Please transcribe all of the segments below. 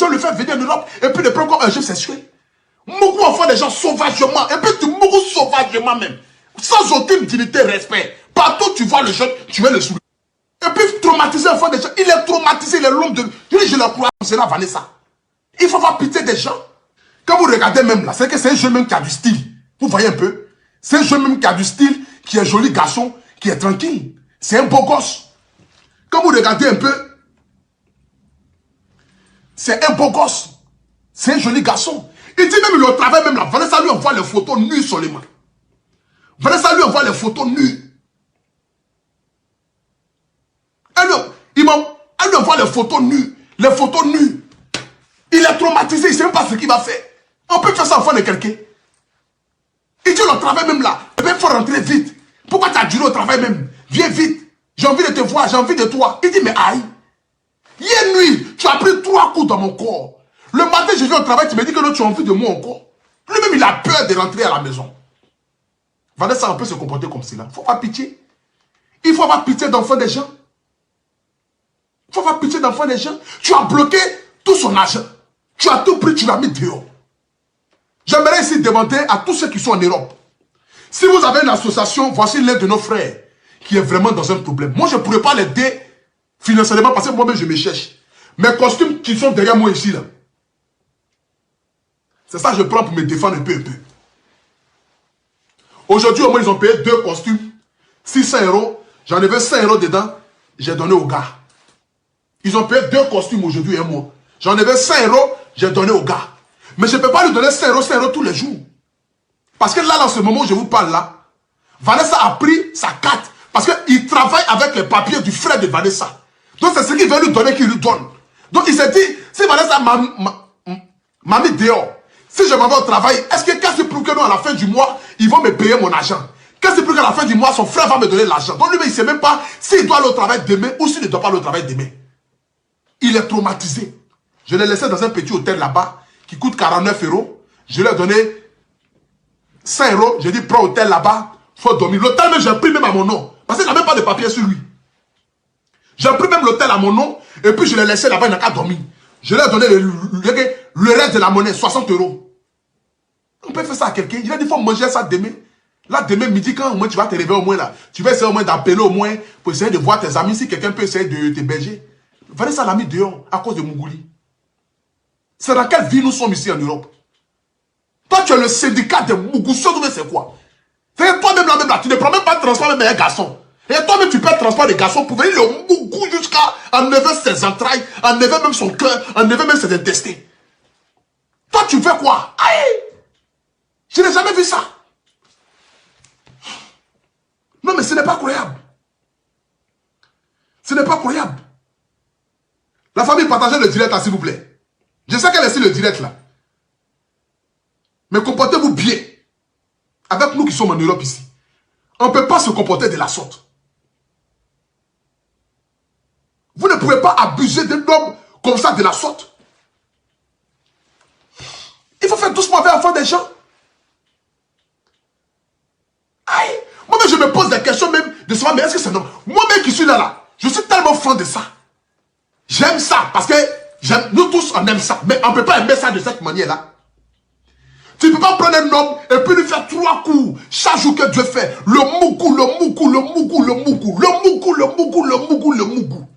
gens le font venir en Europe et puis le prennent comme un jeu sexuel. Beaucoup enfants des gens sauvagement, et puis tu mourras sauvagement même. Sans aucune dignité, respect. Partout où tu vois le jeune, tu veux le soulever. Et puis traumatiser l'enfant des gens. Il est traumatisé, il est l'homme de... Je le crois, c'est la Vanessa. Il faut avoir pitié des gens. Quand vous regardez même là, c'est que c'est un jeune même qui a du style. Vous voyez un peu? C'est un jeune même qui a du style, qui est joli garçon, qui est tranquille. C'est un beau gosse. Quand vous regardez un peu, c'est un beau gosse. C'est un joli garçon. Il dit même, il au travail même là. Vanessa lui envoie les photos nues seulement. Vanessa lui envoie les photos nues. Elle lui envoie les photos nues. Les photos nues. Il est traumatisé, il ne sait même pas ce qu'il va faire. On peut faire ça en enfant de quelqu'un. Il dit le travail même là. Il faut rentrer vite. Pourquoi tu as duré au travail même? Viens vite. J'ai envie de te voir, j'ai envie de toi. Il dit mais aïe. Hier nuit, tu as pris 3 coups dans mon corps. Le matin, je viens au travail, tu me dis que non, tu as envie de moi encore. Lui-même, il a peur de rentrer à la maison. Vanessa, on peut se comporter comme cela. Il faut avoir pitié. Il faut avoir pitié d'enfants des gens. Il faut avoir pitié d'enfants des gens. Tu as bloqué tout son argent. Tu as tout pris, tu l'as mis dehors. J'aimerais ici demander à tous ceux qui sont en Europe. Si vous avez une association, voici l'un de nos frères qui est vraiment dans un problème. Moi, je ne pourrais pas l'aider financièrement parce que moi-même, je me cherche. Mes costumes qui sont derrière moi ici, là. C'est ça que je prends pour me défendre un peu. Aujourd'hui, au moins, ils ont payé 2 costumes. 600 €. J'en avais 5 € dedans. J'ai donné au gars. Ils ont payé 2 costumes aujourd'hui et moi. J'en avais 5 €. J'ai donné au gars. Mais je ne peux pas lui donner 5 € tous les jours. Parce que là, dans ce moment où je vous parle là, Vanessa a pris sa carte. Parce qu'il travaille avec les papiers du frère de Vanessa. Donc c'est ce qu'il veut lui donner qu'il lui donne. Donc il s'est dit, si Vanessa m'a mis dehors, si je m'en vais au travail, est-ce que qu'est-ce qui prouve que non, à la fin du mois, ils vont me payer mon argent? Qu'est-ce qui prouve qu'à la fin du mois, son frère va me donner l'argent? Donc lui, il ne sait même pas s'il doit aller au travail demain ou s'il ne doit pas aller au travail demain. Il est traumatisé. Je l'ai laissé dans un petit hôtel là-bas qui coûte 49 €. Je lui ai donné 5 €. J'ai dit, prends l'hôtel là-bas, il faut dormir. L'hôtel, même, j'ai pris même à mon nom. Parce qu'il n'a même pas de papier sur lui. J'ai pris même l'hôtel à mon nom et puis je l'ai laissé là-bas, il n'a qu'à dormir. Je lui ai donné le reste de la monnaie, 60 €. On peut faire ça à quelqu'un. Il a dit, il faut manger ça demain. Là, demain midi, quand au moins tu vas te réveiller au moins là, tu vas essayer au moins d'appeler au moins pour essayer de voir tes amis si quelqu'un peut essayer de t'héberger. Vanessa l'a mis dehors à cause de Mougouli. C'est dans quelle vie nous sommes ici en Europe? Toi, tu es le syndicat de Mougou. C'est quoi? Toi-même là, tu ne prends même pas de transport même un garçon. Et toi-même, tu peux transport des garçons pour venir le Mougou jusqu'à enlever ses entrailles, enlever même son cœur, enlever même ses intestins. Toi, tu fais quoi? Aïe! Je n'ai jamais vu ça. Non, mais ce n'est pas croyable. Ce n'est pas croyable. La famille, partagez le direct là, s'il vous plaît. Je sais qu'elle est sur le direct là. Mais comportez-vous bien. Avec nous qui sommes en Europe ici. On ne peut pas se comporter de la sorte. Vous ne pouvez pas abuser d'un homme comme ça de la sorte. Il faut faire doucement avec l'enfant des gens. Aïe! Moi-même, je me pose des questions même de savoir, mais est-ce que c'est normal? Moi-même qui suis là, je suis tellement fan de ça. J'aime ça, parce que nous tous, on aime ça. Mais on ne peut pas aimer ça de cette manière-là. Tu ne peux pas prendre un homme et puis lui faire 3 coups. Chaque jour que Dieu fait, le mougou, le mougou, le mougou, le mougou, le mougou, le mougou, le mougou, le mougou.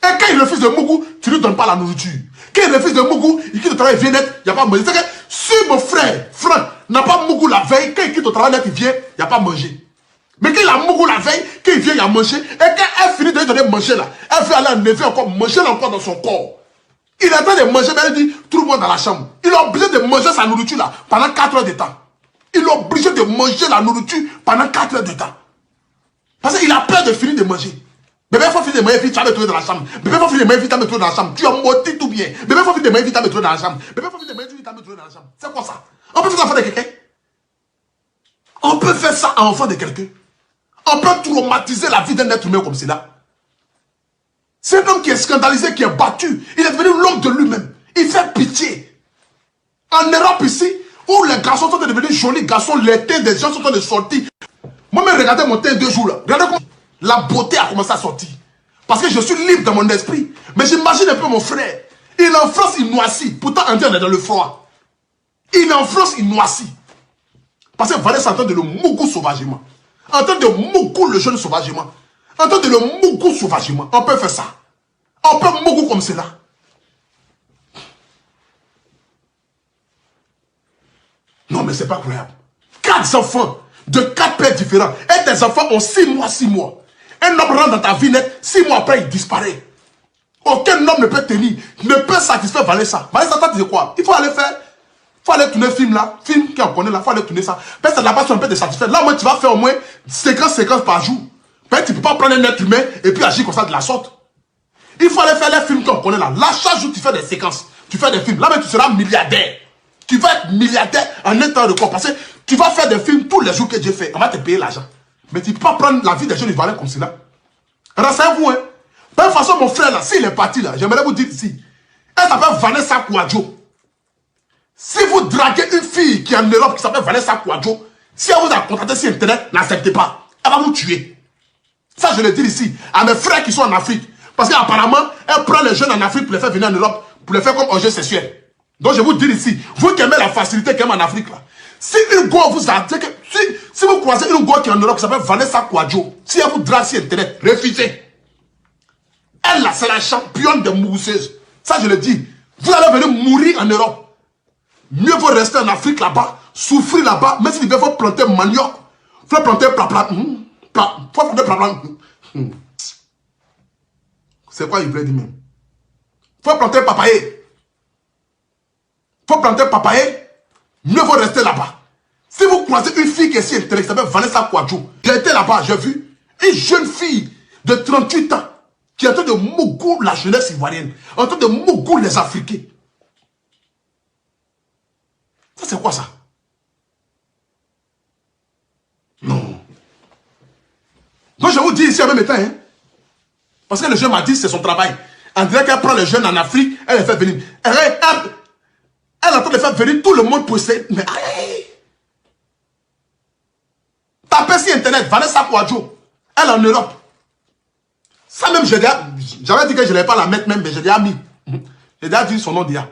Et quand il refuse le mougou, tu ne lui donnes pas la nourriture. Quand il refuse le mougou, il quitte le travail, il vient net, il n'y a pas à manger. C'est que si mon frère, Franck, n'a pas mougou la veille, quand il quitte le travail net, il vient, il n'y a pas à manger. Mais quand il a mougou la veille, quand il vient, il y a manger. Et quand elle finit de lui donner manger là, elle veut aller enlever encore, manger là encore dans son corps. Il est en train de manger, mais elle dit, tout le monde dans la chambre. Il est obligé de manger sa nourriture là pendant 4 heures de temps. Il est obligé de manger la nourriture pendant 4 heures de temps. Parce qu'il a peur de finir de manger. Bébé, il faut finir de manger vite, tu vas me trouver dans la chambre. Bébé, il faut finir de manger vite, tu vas me trouver dans la chambre. Tu as moti tout bien. Bébé, il faut finir de manger vite, tu vas me trouver dans la chambre. Bébé, il faut finir de manger vite, tu vas me trouver dans la chambre. C'est quoi ça? On peut faire ça à l'enfant de quelqu'un? On peut faire ça à l'enfant de quelqu'un? On peut traumatiser la vie d'un être humain comme cela? C'est un homme qui est scandalisé, qui est battu. Il est devenu l'homme de lui-même. Il fait pitié. En Europe ici, où les garçons sont devenus jolis garçons, les teints des gens sont en train de sortir. Moi-même, regardez mon teint 2 jours là. Regardez comment la beauté a commencé à sortir. Parce que je suis libre dans mon esprit. Mais j'imagine un peu mon frère. Il est en France, il noissit. Pourtant, André, on est dans le froid. Il est en France, il noissit. Parce que Vanessa est en train de le mougou sauvagement. En train de mougou le jeune sauvagement. En train de le mougou sauvagement. On peut faire ça. On peut mougou comme cela. Non, mais c'est pas croyable. 4 enfants de 4 pères différents. Et tes enfants ont 6 mois, 6 mois. Un homme rentre dans ta vie net, 6 mois après, il disparaît. Aucun homme ne peut tenir, ne peut satisfaire Vanessa. Vanessa, t'as dit quoi? Il faut aller faire, faut aller tourner film là, film qu'on connaît là, il faut aller tourner ça. Peut-être ça n'a pas un peu de satisfaire. Là, moi, tu vas faire au moins 50 séquences par jour. Peut-être tu ne peux pas prendre un être humain et puis agir comme ça de la sorte. Il faut aller faire les films qu'on connaît là. Là, chaque jour, tu fais des séquences, tu fais des films. Là, mais tu seras milliardaire. Tu vas être milliardaire en un temps de quoi? Parce que tu vas faire des films tous les jours que Dieu fait. On va te payer l'argent. Mais tu ne peux pas prendre la vie des jeunes Ivoiriens comme cela. Renseignez-vous, hein. De toute façon, mon frère, là, s'il est parti, là, j'aimerais vous dire ici. Elle s'appelle Vanessa Kouadjo. Si vous draguez une fille qui est en Europe, qui s'appelle Vanessa Kouadjo, si elle vous a contacté sur Internet, n'acceptez pas. Elle va vous tuer. Ça, je le dis ici à mes frères qui sont en Afrique. Parce qu'apparemment, elle prend les jeunes en Afrique pour les faire venir en Europe, pour les faire comme objet sexuel. Donc, je vous dis ici, vous qui aimez la facilité qu'il y a en Afrique, là, si une go vous a dit que, si vous croisez une go qui est en Europe, qui s'appelle Vanessa Kouadjo, si elle vous drague sur Internet, refusez. Elle, là, c'est la championne des mousseuses. Ça, je le dis. Vous allez venir mourir en Europe. Mieux vaut rester en Afrique là-bas, souffrir là-bas, même s'il faut planter manioc, il faut planter plapla. Faut planter plapla. C'est quoi il voulait dire même? Faut planter papaye. Faut planter papaye. Mieux vaut rester là-bas. Si vous croisez une fille qui est si intéressante, qui s'appelle Vanessa Kouadjo, j'ai été là-bas, j'ai vu une jeune fille de 38 ans qui est en train de mougou la jeunesse ivoirienne, en train de mougou les Africains. Ça, c'est quoi ça? Non. Donc, je vous dis ici en même temps, hein, parce que le jeune m'a dit c'est son travail. On dirait qu'elle prend les jeunes en Afrique, elle les fait venir. Elle est en train de faire venir tout le monde pour essayer. Mais aïe! Tapez sur Internet, Vanessa Kouadjo, elle est en Europe. Ça même, j'avais dit que je n'allais pas la mettre même, mais j'ai déjà mis. J'ai déjà dit son nom d'IA.